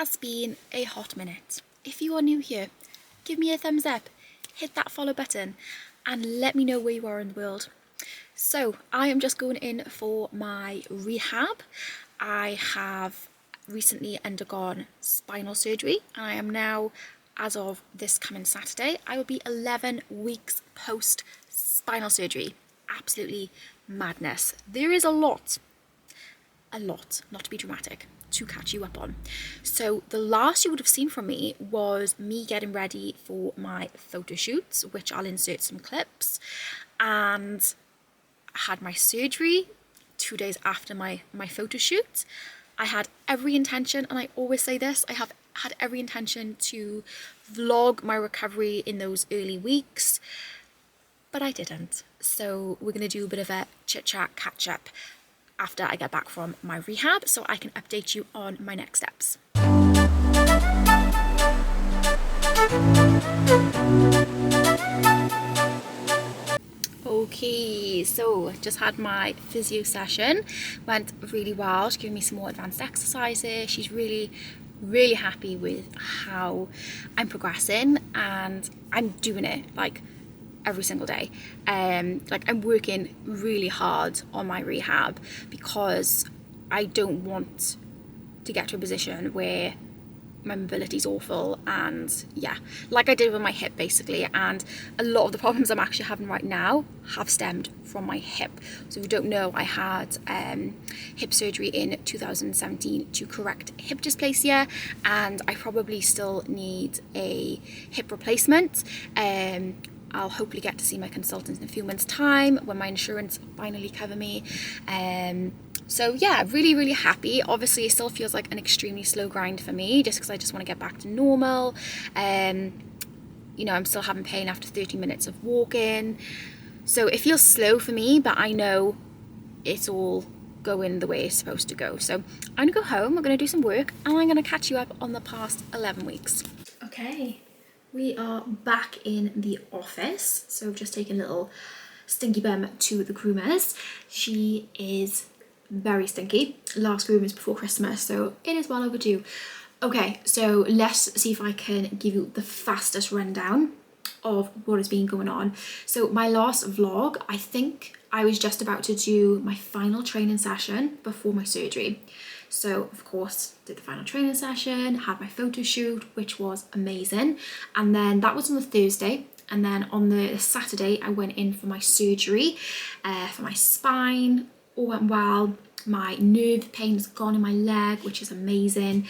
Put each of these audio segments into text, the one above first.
has been a hot minute. If you are new here, give me a thumbs up, hit that follow button, and let me know where you are in the world. So I am just going in for my rehab. I have recently undergone spinal surgery, and I am now, as of this coming Saturday, I will be 11 weeks post spinal surgery. Absolutely madness. There is a lot, not to be dramatic, to catch you up on. So the last you would have seen from me was me getting ready for my photo shoots, which I'll insert some clips, and I had my surgery 2 days after my photo shoot. I had every intention, and I always say this, I have had every intention to vlog my recovery in those early weeks, but I didn't. So we're gonna do a bit of a chit chat catch up after I get back from my rehab, so I can update you on my next steps. Okay, so just had my physio session, went really well. She gave me some more advanced exercises. She's really happy with how I'm progressing, and I'm doing it like every single day. Like I'm working really hard on my rehab because I don't want to get to a position where my mobility is awful, and yeah, like I did with my hip basically. And a lot of the problems I'm actually having right now have stemmed from my hip. So if you don't know, I had hip surgery in 2017 to correct hip dysplasia, and I probably still need a hip replacement. I'll hopefully get to see my consultant in a few months' time when my insurance finally cover me. So yeah, really happy. Obviously it still feels like an extremely slow grind for me, just because I just want to get back to normal. You know, I'm still having pain after 30 minutes of walking, so it feels slow for me, but I know it's all going the way it's supposed to go. So I'm gonna go home, I'm gonna do some work, and I'm gonna catch you up on the past 11 weeks. Okay, we are back in the office. So I've just taken a little stinky bum to the groomers. She is very stinky. Last groom is before Christmas, so it is well overdue. Okay, so let's see if I can give you the fastest rundown of what has been going on. So my last vlog, I think I was just about to do my final training session before my surgery. So of course did the final training session, had my photo shoot, which was amazing, and then that was on the Thursday. And then on the Saturday I went in for my surgery for my spine. All went well. My nerve pain is gone in my leg, which is amazing.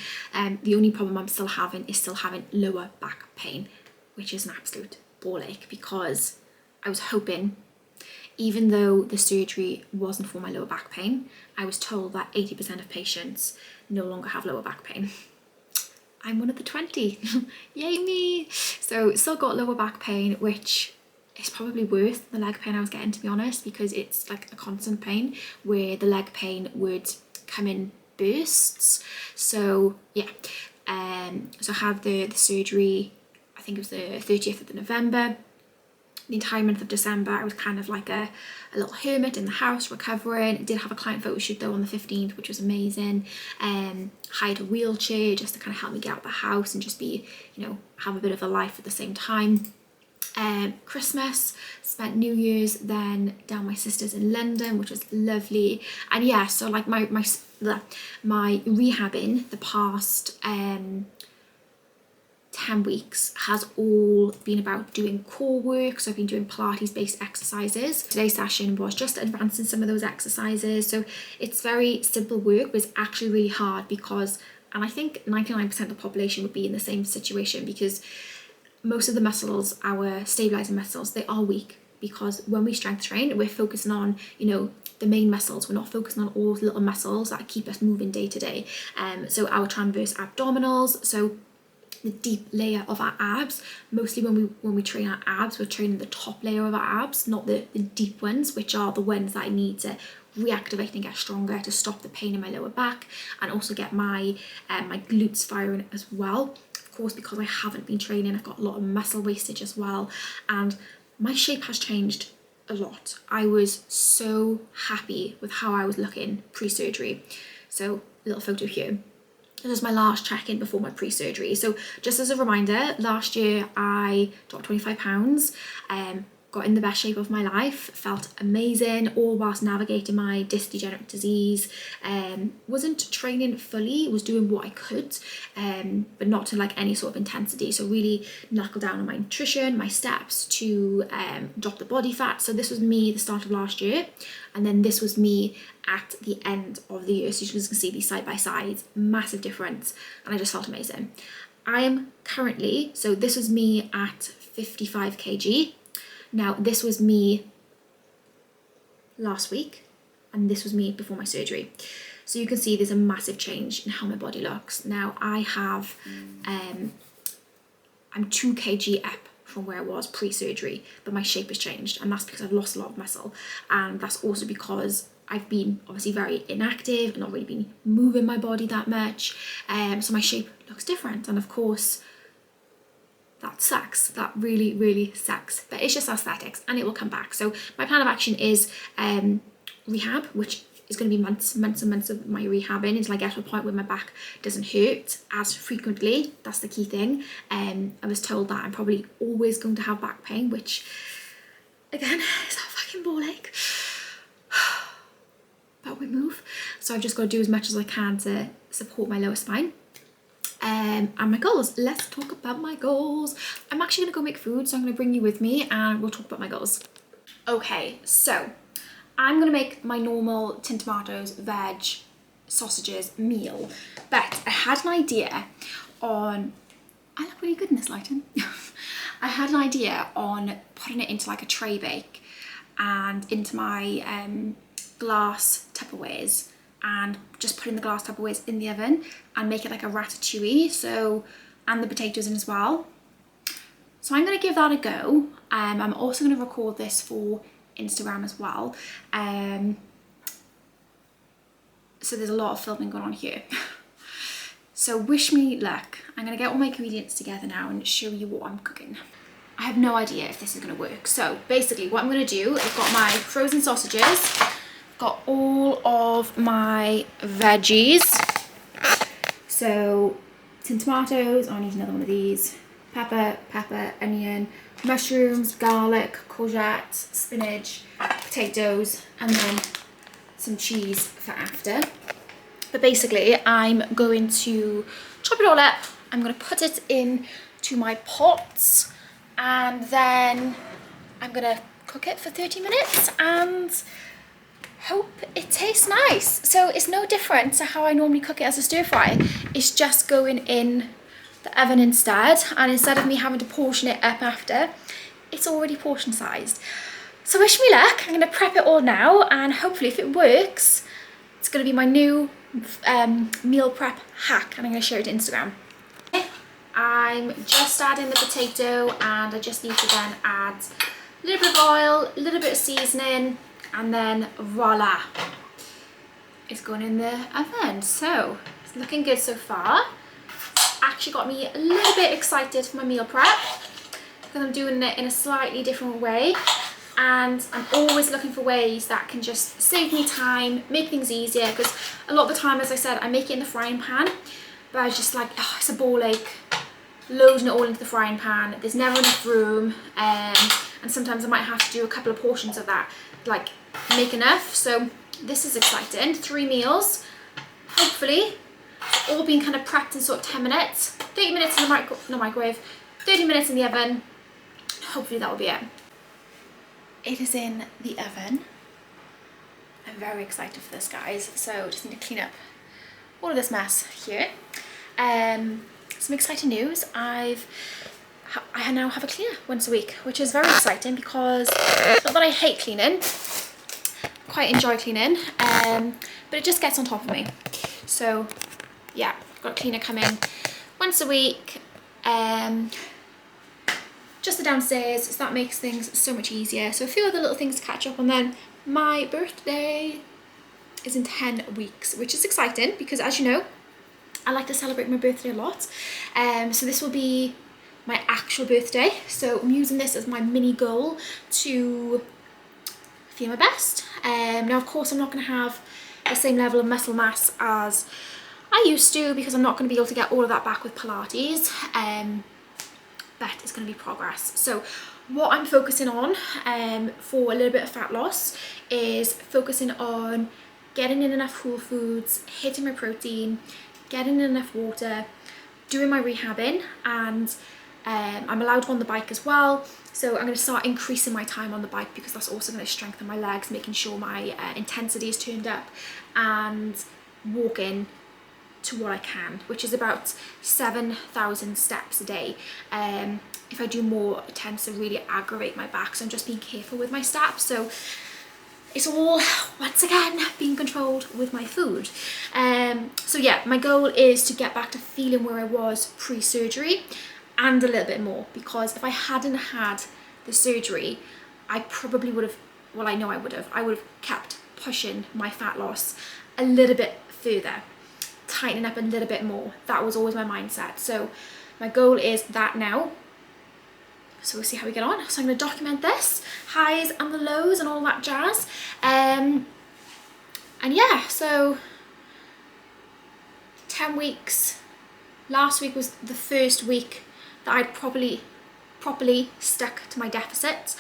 The only problem I'm still having is lower back pain, which is an absolute ball ache, because I was hoping, even though the surgery wasn't for my lower back pain, I was told that 80% of patients no longer have lower back pain. I'm one of the 20, yay me! So still got lower back pain, which is probably worse than the leg pain I was getting, to be honest, because it's like a constant pain, where the leg pain would come in bursts. So yeah, so I had the surgery, I think it was the 30th of November. The entire month of December I was kind of like a little hermit in the house recovering. I did have a client photo shoot though on the 15th, which was amazing. Hired a wheelchair just to kind of help me get out of the house and just be, you know, have a bit of a life at the same time. Christmas, spent New Year's then down my sister's in London, which was lovely. And yeah, so like my rehabbing the past 10 weeks has all been about doing core work. So I've been doing Pilates based exercises. Today's session was just advancing some of those exercises. So it's very simple work, but it's actually really hard because, and I think 99% of the population would be in the same situation, because most of the muscles, our stabilizing muscles, they are weak, because when we strength train, we're focusing on, you know, the main muscles. We're not focusing on all the little muscles that keep us moving day to day. So our transverse abdominals, so the deep layer of our abs. Mostly when we train our abs, we're training the top layer of our abs, not the deep ones, which are the ones that I need to reactivate and get stronger to stop the pain in my lower back, and also get my my glutes firing as well. Of course, because I haven't been training, I've got a lot of muscle wastage as well, and my shape has changed a lot. I was so happy with how I was looking pre-surgery. So little photo here. This is my last check-in before my pre-surgery. So just as a reminder, last year I dropped 25 pounds, got in the best shape of my life, felt amazing, all whilst navigating my disc degenerative disease. Wasn't training fully, was doing what I could, but not to like any sort of intensity. So really knuckle down on my nutrition, my steps to drop the body fat. So this was me at the start of last year, and then this was me at the end of the year. So you can see these side by side, massive difference, and I just felt amazing. I am currently, so this was me at 55 kg. Now this was me last week, and this was me before my surgery. So you can see there's a massive change in how my body looks. Now I have, I'm 2 kg up from where I was pre-surgery, but my shape has changed, and that's because I've lost a lot of muscle, and that's also because I've been obviously very inactive and not really been moving my body that much, so my shape looks different, and of course that sucks. That really, really sucks, but it's just aesthetics and it will come back. So my plan of action is rehab, which is going to be months and months of my rehabbing until I get to a point where my back doesn't hurt as frequently. That's the key thing. I was told that I'm probably always going to have back pain, which again is a fucking ball ache, but we move. So I've just got to do as much as I can to support my lower spine. And my goals. Let's talk about my goals. I'm actually going to go make food, so I'm going to bring you with me and we'll talk about my goals. Okay, so I'm going to make my normal tin tomatoes, veg, sausages meal, but I had an idea on, I look really good in this lighting. I had an idea on putting it into like a tray bake and into my glass Tupperwares, and just putting the glass Tupperwares in the oven and make it like a ratatouille, so, and the potatoes in as well. So I'm going to give that a go. I'm also going to record this for Instagram as well. So there's a lot of filming going on here. So wish me luck. I'm going to get all my ingredients together now and show you what I'm cooking. I have no idea if this is going to work. So basically what I'm going to do, I've got my frozen sausages, got all of my veggies. So tin tomatoes, I need another one of these, pepper, onion, mushrooms, garlic, courgettes, spinach, potatoes, and then some cheese for after. But basically I'm going to chop it all up, I'm going to put it in to my pots, and then I'm going to cook it for 30 minutes and hope it tastes nice. So it's no different to how I normally cook it as a stir fry. It's just going in the oven instead, and instead of me having to portion it up after, it's already portion sized. So wish me luck. I'm going to prep it all now, and hopefully if it works, it's going to be my new meal prep hack, and I'm going to share it to Instagram. I'm just adding the potato, and I just need to then add a little bit of oil, a little bit of seasoning, and then voila, it's going in the oven. So it's looking good so far. It's actually got me a little bit excited for my meal prep because I'm doing it in a slightly different way, and I'm always looking for ways that can just save me time, make things easier, because a lot of the time, as I said, I make it in the frying pan, but I was just like, oh, it's a ball ache loading it all into the frying pan. There's never enough room, and sometimes I might have to do a couple of portions of that, like make enough. So this is exciting. 3 meals, hopefully it's all been kind of prepped in sort of 10 minutes, 30 minutes in the microwave, 30 minutes in the oven. Hopefully that will be it. It is in the oven. I'm very excited for this, guys, so just need to clean up all of this mess here. Some exciting news. I now have a cleaner once a week, which is very exciting because not that I hate cleaning, quite enjoy cleaning, but it just gets on top of me. So yeah, I've got a cleaner coming once a week, just the downstairs, so that makes things so much easier. So a few other little things to catch up on. Then my birthday is in 10 weeks, which is exciting because, as you know, I like to celebrate my birthday a lot. So this will be my actual birthday. So I'm using this as my mini goal to feel my best. Now, of course, I'm not going to have the same level of muscle mass as I used to, because I'm not going to be able to get all of that back with Pilates, but it's going to be progress. So what I'm focusing on for a little bit of fat loss is focusing on getting in enough whole foods, hitting my protein, getting in enough water, doing my rehabbing, and I'm allowed to go on the bike as well. So I'm going to start increasing my time on the bike, because that's also going to strengthen my legs, making sure my intensity is turned up, and walking to what I can, which is about 7,000 steps a day. If I do more, it tends to really aggravate my back, so I'm just being careful with my steps. So it's all, once again, being controlled with my food. So yeah, my goal is to get back to feeling where I was pre-surgery, and a little bit more, because if I hadn't had the surgery, I probably would have, well, I know I would have kept pushing my fat loss a little bit further, tightening up a little bit more. That was always my mindset. So my goal is that now. So we'll see how we get on. So I'm going to document this, highs and the lows and all that jazz. And yeah, so 10 weeks. Last week was the first week that I'd properly stuck to my deficit.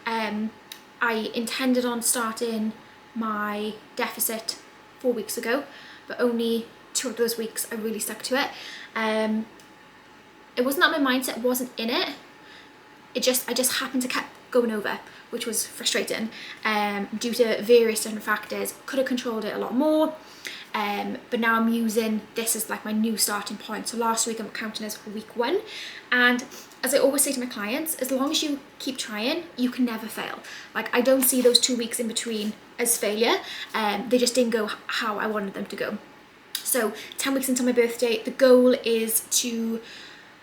I intended on starting my deficit 4 weeks ago, but only 2 of those weeks I really stuck to it. It wasn't that my mindset wasn't in it. I just happened to keep going over, which was frustrating due to various different factors. Could have controlled it a lot more. But now I'm using this as like my new starting point. So last week I'm counting as week 1. And as I always say to my clients, as long as you keep trying, you can never fail. Like, I don't see those 2 weeks in between as failure. They just didn't go how I wanted them to go. So 10 weeks until my birthday, the goal is to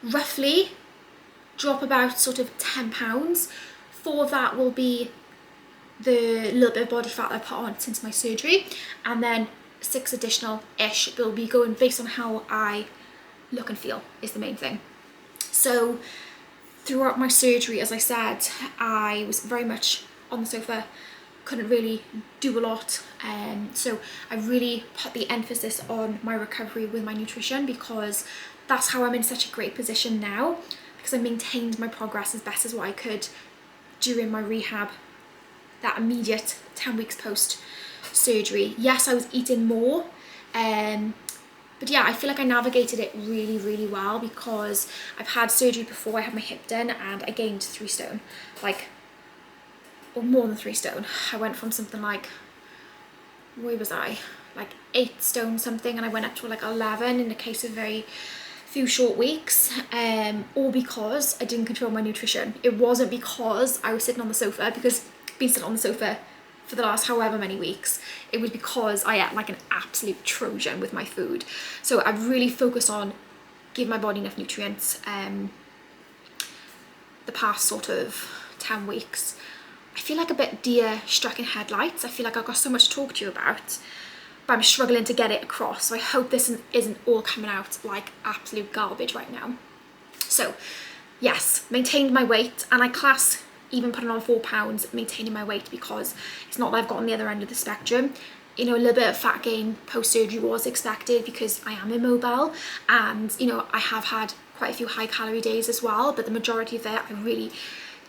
roughly drop about sort of 10 pounds. 4 of that will be the little bit of body fat I put on since my surgery, and then 6 additional-ish will be going based on how I look and feel is the main thing. So throughout my surgery, as I said, I was very much on the sofa, couldn't really do a lot. So I really put the emphasis on my recovery with my nutrition, because that's how I'm in such a great position now, because I maintained my progress as best as what I could during my rehab, that immediate 10 weeks post surgery. Yes, I was eating more, but yeah, I feel like I navigated it really, really well, because I've had surgery before. I had my hip done and I gained 3 stone, like, or more than 3 stone. I went from something like, where was I? Like 8 stone something, and I went up to like 11 in the case of very few short weeks, all because I didn't control my nutrition. It wasn't because I was sitting on the sofa, because I've been sitting on the sofa for the last however many weeks. It was because I ate like an absolute Trojan with my food. So I've really focused on giving my body enough nutrients the past sort of 10 weeks. I feel like a bit deer struck in headlights. I feel like I've got so much to talk to you about, but I'm struggling to get it across. So I hope this isn't all coming out like absolute garbage right now. So yes, maintained my weight, and I class even putting on 4 pounds maintaining my weight, because it's not that I've got on the other end of the spectrum. You know, a little bit of fat gain post-surgery was expected, because I am immobile, and you know, I have had quite a few high calorie days as well, but the majority of it I really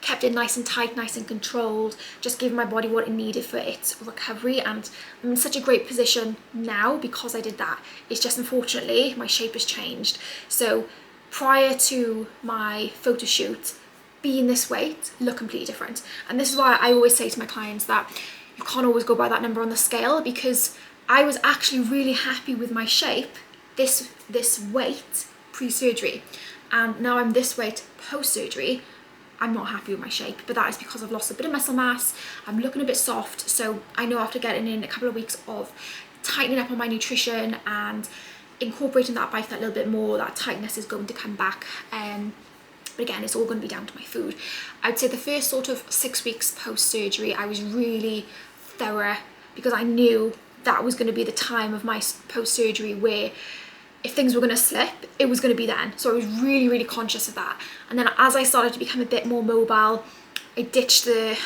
kept it nice and tight, nice and controlled, just giving my body what it needed for its recovery. And I'm in such a great position now because I did that. It's just, unfortunately, my shape has changed. So prior to my photo shoot, being this weight look completely different. And this is why I always say to my clients that you can't always go by that number on the scale, because I was actually really happy with my shape, this weight pre-surgery, and now I'm this weight post-surgery. I'm not happy with my shape, but that is because I've lost a bit of muscle mass. I'm looking a bit soft, so I know after getting in a couple of weeks of tightening up on my nutrition and incorporating that bike a little bit more, that tightness is going to come back. But again, it's all going to be down to my food. I'd say the first sort of 6 weeks post-surgery, I was really thorough, because I knew that was going to be the time of my post-surgery where if things were going to slip, it was going to be then. So I was really, really conscious of that. And then as I started to become a bit more mobile, I ditched the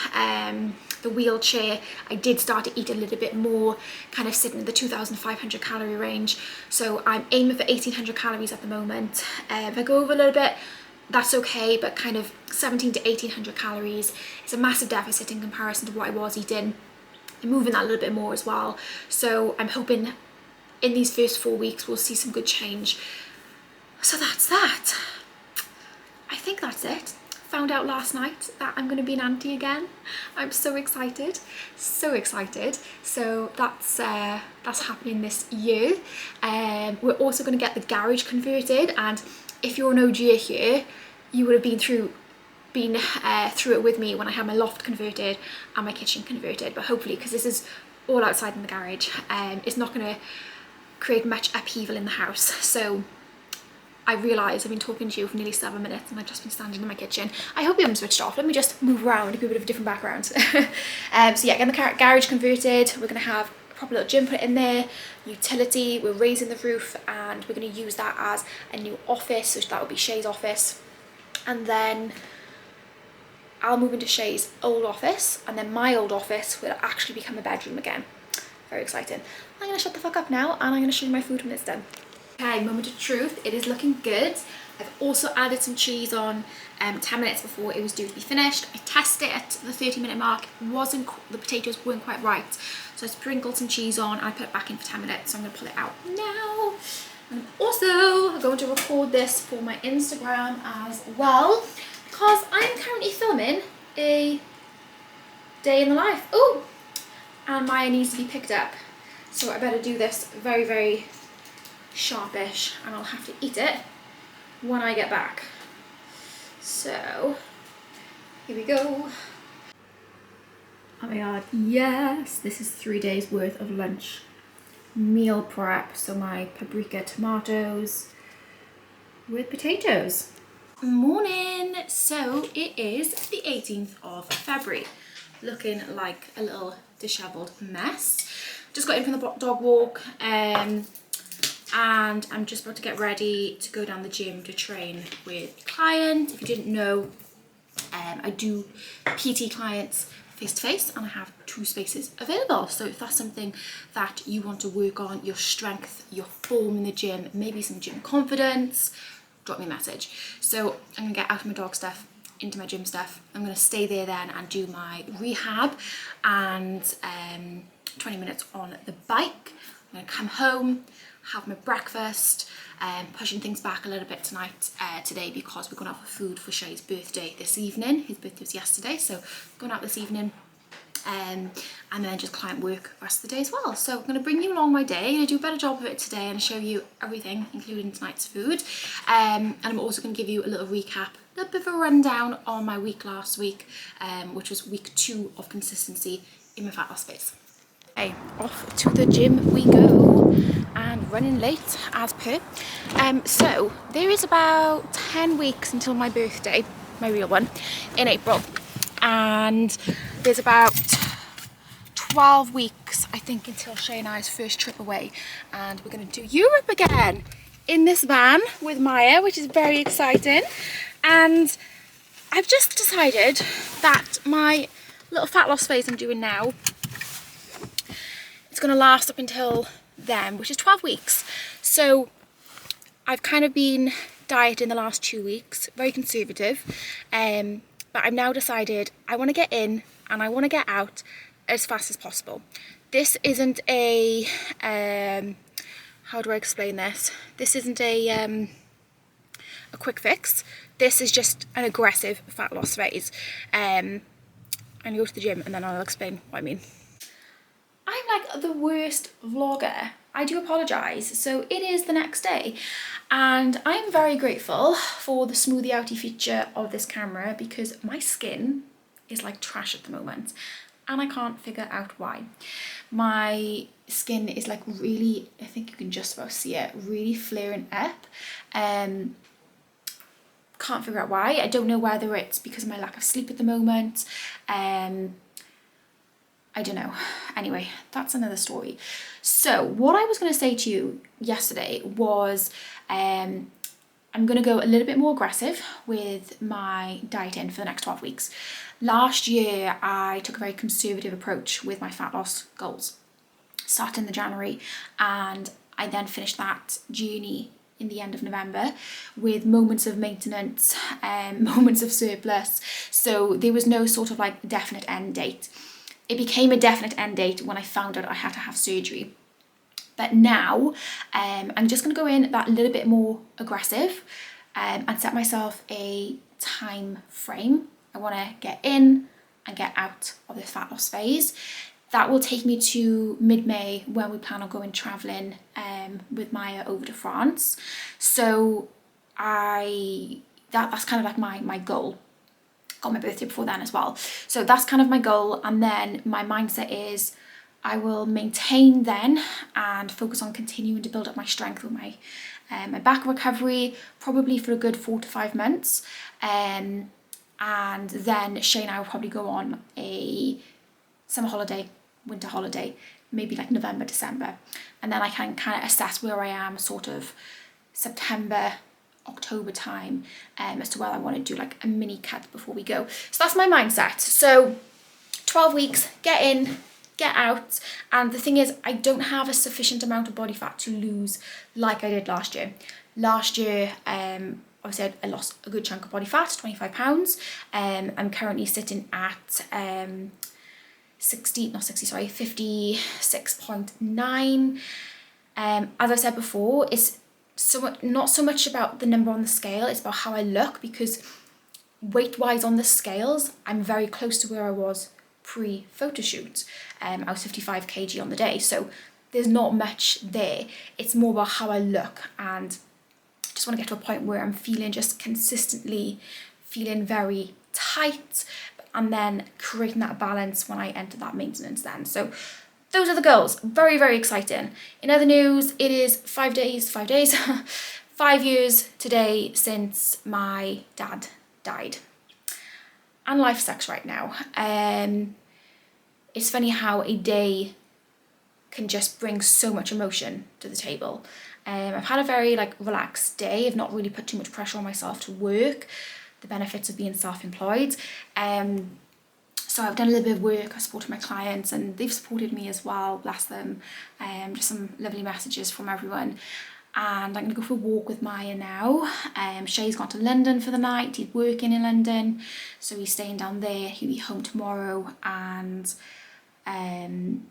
the wheelchair, I did start to eat a little bit more, kind of sitting in the 2,500 calorie range. So I'm aiming for 1,800 calories at the moment. If I go over a little bit, that's okay, but kind of 17 to 1,800 calories is a massive deficit in comparison to what I was eating. I'm moving that a little bit more as well. So I'm hoping in these first 4 weeks, we'll see some good change. So that's that. I think that's it. Found out last night that I'm going to be an auntie again. I'm so excited, so excited. So that's happening this year. We're also going to get the garage converted, and if you're an OG here, you would have been through it with me when I had my loft converted and my kitchen converted. But hopefully, because this is all outside in the garage, it's not going to create much upheaval in the house. So I realise I've been talking to you for nearly 7 minutes and I've just been standing in my kitchen. I hope you haven't switched off. Let me just move around, give you a bit of a different background. So yeah, getting the garage converted. We're going to have a proper little gym put in there, utility, we're raising the roof, and we're going to use that as a new office. So that will be Shay's office. And then I'll move into Shay's old office, and then my old office will actually become a bedroom again. Very exciting. I'm going to shut the fuck up now, and I'm going to show you my food when it's done. Okay, moment of truth, it is looking good. I've also added some cheese on 10 minutes before it was due to be finished. I tested it at the 30-minute mark. The potatoes weren't quite right. So I sprinkled some cheese on and I put it back in for 10 minutes. So I'm going to pull it out now. And also, I'm going to record this for my Instagram as well, because I'm currently filming a day in the life. Oh, and Maya needs to be picked up. So I better do this very, very sharpish, and I'll have to eat it when I get back. So here we go. Oh my god, yes, this is 3 days worth of lunch meal prep. So my paprika tomatoes with potatoes. Morning. So it is the 18th of February, looking like a little disheveled mess. Just got in from the dog walk, and I'm just about to get ready to go down the gym to train with a client. If you didn't know, I do PT clients face to face, and I have 2 spaces available. So if that's something that you want to work on, your strength, your form in the gym, maybe some gym confidence, drop me a message. So I'm gonna get out of my dog stuff into my gym stuff. I'm gonna stay there then and do my rehab and 20 minutes on the bike. I'm gonna come home, have my breakfast, pushing things back a little bit today because we're going out for food for Shay's birthday this evening. His birthday was yesterday, so going out this evening, and then just client work the rest of the day as well. So I'm going to bring you along my day. I'm going to do a better job of it today and show you everything, including tonight's food. And I'm also going to give you a little recap, a little bit of a rundown on my week last week, which was week 2 of consistency in my fat loss phase. Okay, off to the gym we go, and running late as per. So there is about 10 weeks until my birthday, my real one, in April, and there's about 12 weeks I think until Shay and I's first trip away, and we're going to do Europe again in this van with Maya, which is very exciting. And I've just decided that my little fat loss phase I'm doing now, it's going to last up until then, which is 12 weeks. So I've kind of been dieting the last 2 weeks, very conservative, but I've now decided I want to get in and I want to get out as fast as possible. This isn't a, how do I explain this? This isn't a quick fix. This is just an aggressive fat loss phase. I'm going to go to the gym and then I'll explain what I mean. I'm like the worst vlogger. I do apologise. So it is the next day, and I'm very grateful for the smoothie outie feature of this camera, because my skin is like trash at the moment and I can't figure out why. My skin is like really, I think you can just about see it, really flaring up. Can't figure out why. I don't know whether it's because of my lack of sleep at the moment. I don't know. Anyway, that's another story. So what I was going to say to you yesterday was I'm going to go a little bit more aggressive with my dieting for the next 12 weeks. Last year, I took a very conservative approach with my fat loss goals, starting in the January, and I then finished that journey in the end of November with moments of maintenance and moments of surplus. So there was no sort of like definite end date. It became a definite end date when I found out I had to have surgery. But now I'm just going to go in that little bit more aggressive and set myself a time frame. I want to get in and get out of this fat loss phase. That will take me to mid-May when we plan on going travelling with Maya over to France. So that's kind of like my goal. Got my birthday before then as well. So that's kind of my goal. And then my mindset is I will maintain then and focus on continuing to build up my strength with my back recovery, probably for a good 4 to 5 months. And then Shay and I will probably go on a summer holiday, winter holiday, maybe like November, December. And then I can kind of assess where I am sort of September, October time as to whether I want to do like a mini cut before we go. So that's my mindset. So 12 weeks, get in, get out. And the thing is, I don't have a sufficient amount of body fat to lose like I did last year. Last year, obviously I lost a good chunk of body fat, 25 pounds. I'm currently sitting at 56.9. As I said before, it's not so much about the number on the scale, it's about how I look, because weight-wise on the scales, I'm very close to where I was pre-photo shoot. I was 55 kg on the day, so there's not much there. It's more about how I look, and I just want to get to a point where I'm feeling just consistently feeling very tight, and then creating that balance when I enter that maintenance then. So those are the goals. Very, very exciting. In other news, it is 5 years today since my dad died. And life sucks right now. It's funny how a day can just bring so much emotion to the table. I've had a very relaxed day. I've not really put too much pressure on myself to work. The benefits of being self-employed. So I've done a little bit of work, I supported my clients, and they've supported me as well, bless them. Just some lovely messages from everyone. And I'm going to go for a walk with Maya now. Shay's gone to London for the night. He's working in London, so he's staying down there. He'll be home tomorrow, and I'm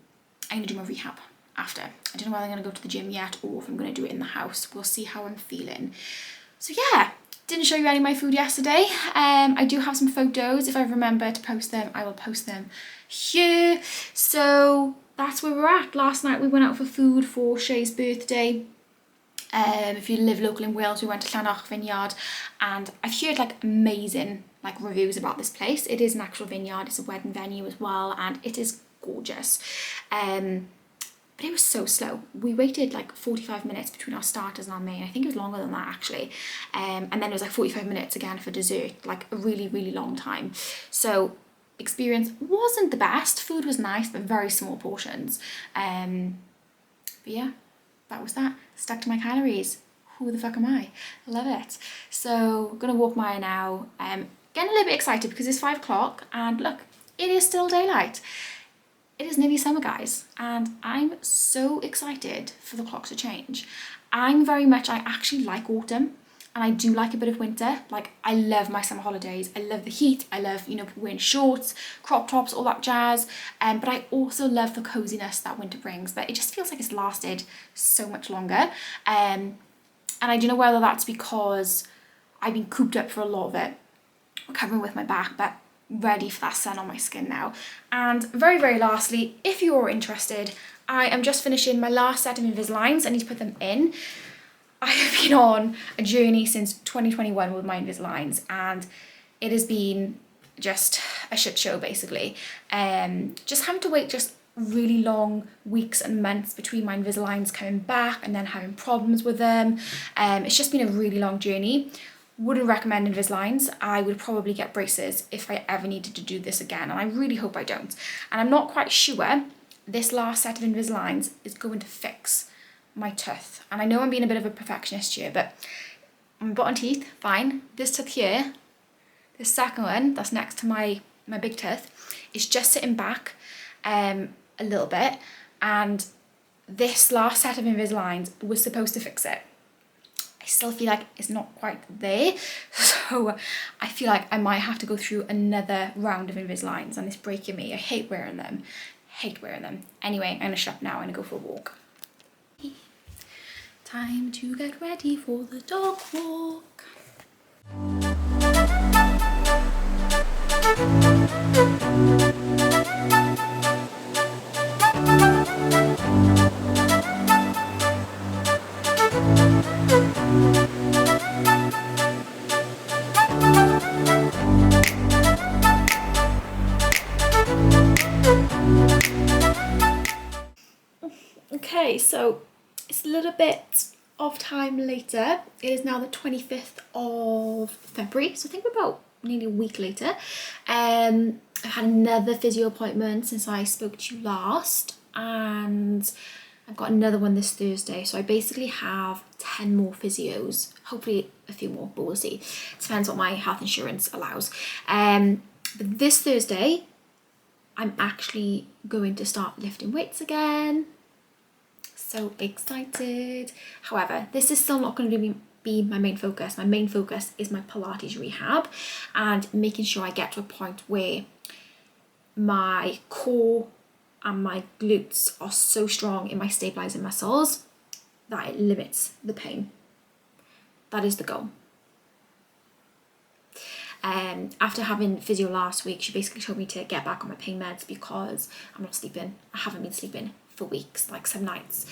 going to do my rehab after. I don't know whether I'm going to go to the gym yet or if I'm going to do it in the house. We'll see how I'm feeling. So yeah, didn't show you any of my food yesterday. I do have some photos. If I remember to post them, I will post them here. So that's where we're at. Last night we went out for food for Shay's birthday. If you live local in Wales, we went to Llanach Vineyard, and I've heard amazing reviews about this place. It is an actual vineyard, it's a wedding venue as well, and it is gorgeous. But it was so slow. We waited 45 minutes between our starters and our main. I think it was longer than that actually. And then it was 45 minutes again for dessert, a really, really long time. So experience wasn't the best. Food was nice, but very small portions. But yeah, that was that. Stuck to my calories. Who the fuck am I? Love it. So I'm gonna walk Maya now. Getting a little bit excited because it's 5 o'clock and look, it is still daylight. It is nearly summer, guys, and I'm so excited for the clock to change. I actually like autumn, and I do like a bit of winter. I love my summer holidays. I love the heat. I love, wearing shorts, crop tops, all that jazz. But I also love the coziness that winter brings, but it just feels like it's lasted so much longer. And I don't know whether that's because I've been cooped up for a lot of it, recovering with my back, but ready for that sun on my skin now. And very, very lastly, if you're interested, I am just finishing my last set of Invisaligns. I need to put them in. I have been on a journey since 2021 with my Invisaligns, and it has been just a shit show basically. Just having to wait just really long weeks and months between my Invisaligns coming back and then having problems with them. It's just been a really long journey. Wouldn't recommend Invisaligns. I would probably get braces if I ever needed to do this again, and I really hope I don't. And I'm not quite sure this last set of Invisaligns is going to fix my tooth. And I know I'm being a bit of a perfectionist here, but my bottom teeth, fine. This tooth here, the second one that's next to my big tooth, is just sitting back a little bit, and this last set of Invisaligns was supposed to fix it. I still feel like it's not quite there, so I feel like I might have to go through another round of Invisaligns, and it's breaking me. I hate wearing them. Anyway, I'm gonna shut up now. I'm gonna go for a walk. Time to get ready for the dog walk. Okay, so it's a little bit of time later. It is now the 25th of February, so I think we're about nearly a week later. I've had another physio appointment since I spoke to you last, and I've got another one this Thursday, so I basically have 10 more physios, hopefully a few more, but we'll see. Depends what my health insurance allows. But this Thursday, I'm actually going to start lifting weights again. So excited. However, this is still not going to be my main focus. My main focus is my Pilates rehab and making sure I get to a point where my core and my glutes are so strong in my stabilizing muscles that it limits the pain. That is the goal. After having physio last week, she basically told me to get back on my pain meds because I'm not sleeping. I haven't been sleeping for weeks, like some nights.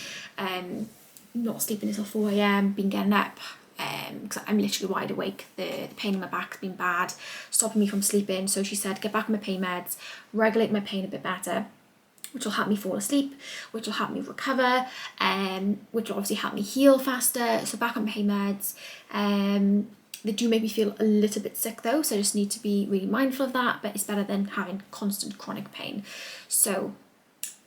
Not sleeping until 4 a.m, been getting up because I'm literally wide awake. The pain in my back's been bad, stopping me from sleeping. So she said, get back on my pain meds, regulate my pain a bit better, which will help me fall asleep, which will help me recover, which will obviously help me heal faster. So back on pain meds. They do make me feel a little bit sick though, so I just need to be really mindful of that, but it's better than having constant chronic pain. So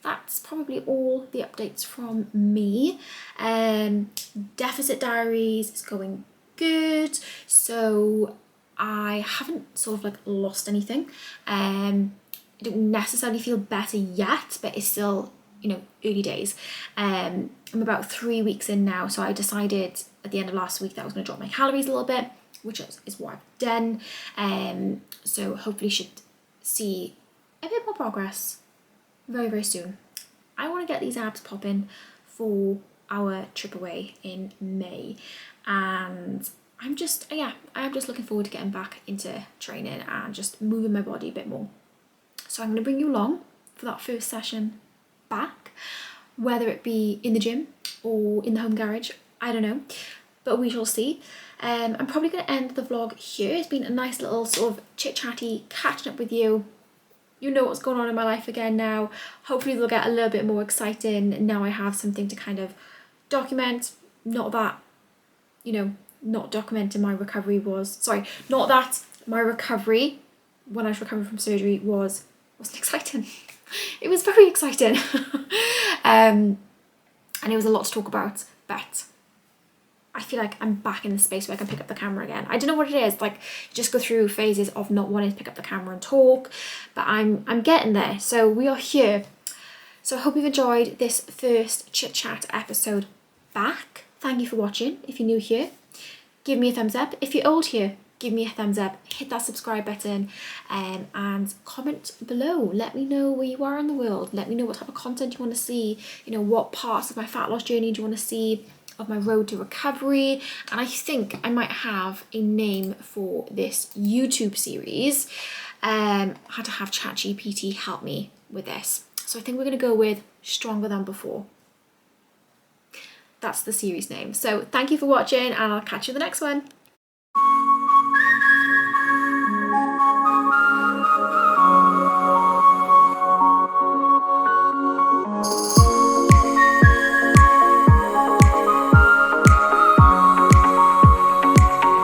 that's probably all the updates from me. Deficit diaries is going good, so I haven't sort of like lost anything. I don't necessarily feel better yet, but it's still, you know, early days. I'm about 3 weeks in now, so I decided at the end of last week that I was going to drop my calories a little bit, which is what I've done. So hopefully should see a bit more progress very, very soon. I want to get these abs popping for our trip away in May, and I'm just looking forward to getting back into training and just moving my body a bit more. So I'm going to bring you along for that first session back, whether it be in the gym or in the home garage, I don't know, but we shall see. I'm probably going to end the vlog here. It's been a nice little sort of chit-chatty catching up with you. You know what's going on in my life again now. Hopefully they'll get a little bit more exciting now I have something to kind of document. Not that, you know, not documenting my recovery not that my recovery when I was recovering from surgery wasn't exciting. It was very exciting. And it was a lot to talk about, but I feel like I'm back in the space where I can pick up the camera again. I don't know what it is, like just go through phases of not wanting to pick up the camera and talk, but I'm getting there. So we are here. So I hope you've enjoyed this first chit chat episode back. Thank you for watching. If you're new here, give me a thumbs up. If you're old here, give me a thumbs up, hit that subscribe button, and comment below. Let me know where you are in the world. Let me know what type of content you want to see. You know, what parts of my fat loss journey do you want to see, of my road to recovery. And I think I might have a name for this YouTube series. I had to have ChatGPT help me with this. So I think we're going to go with Stronger Than Before. That's the series name. So thank you for watching, and I'll catch you in the next one.